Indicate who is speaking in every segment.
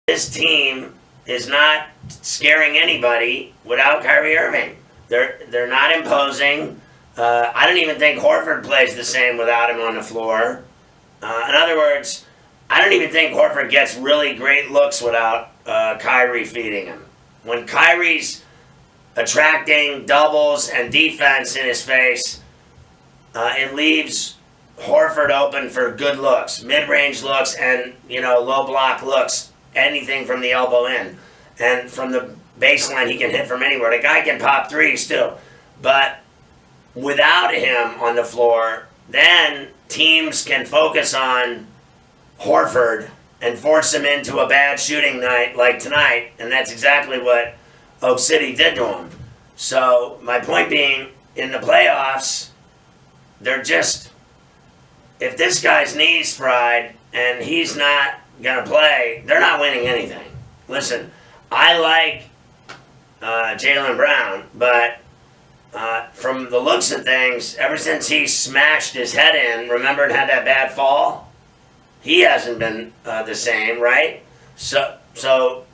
Speaker 1: This team is not scaring anybody without Kyrie Irving. They're not imposing. I don't even think Horford plays the same without him on the floor. In other words, I don't even think Horford gets really great looks without Kyrie feeding him. When Kyrie's attracting doubles and defense in his face, it leaves Horford open for good looks, mid-range looks, and low block looks. Anything from the elbow in, and from the baseline he can hit from anywhere. The guy can pop threes too, but without him on the floor, then teams can focus on Horford and force him into a bad shooting night like tonight, and that's exactly what Oak City did to him. So my point being, in the playoffs, they're just, if this guy's knees fried and he's not going to play, they're not winning anything. Listen, I like Jaylen Brown, but from the looks of things, ever since he smashed his head in, remember, and had that bad fall, he hasn't been the same, right? So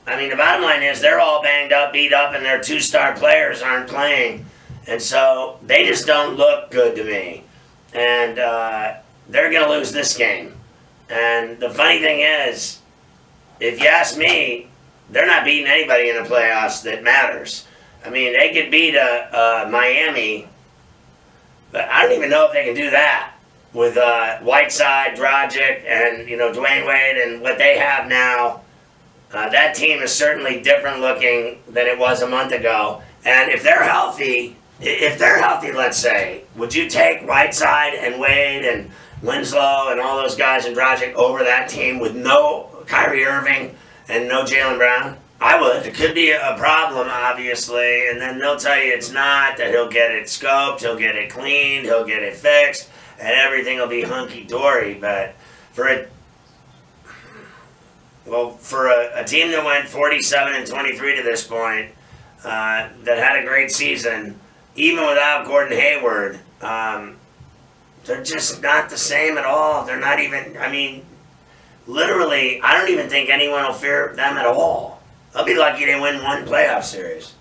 Speaker 1: I mean, the bottom line is they're all banged up, beat up, and their two-star players aren't playing. And so they just don't look good to me. And they're going to lose this game. And the funny thing is, if you ask me, they're not beating anybody in the playoffs that matters. I mean, they could beat Miami, but I don't even know if they can do that with Whiteside, Dragic, and Dwayne Wade and what they have now. That team is certainly different looking than it was a month ago. And if they're healthy, let's say, would you take Whiteside and Wade and Winslow and all those guys and Dragic over that team with no Kyrie Irving and no Jaylen Brown? I would. It could be a problem, obviously, and then they'll tell you it's not, that he'll get it scoped, he'll get it cleaned, he'll get it fixed, and everything will be hunky-dory. But for a team that went 47-23 to this point, that had a great season, even without Gordon Hayward, they're just not the same at all. They're not even, literally, I don't even think anyone will fear them at all. They'll be lucky they win one playoff series.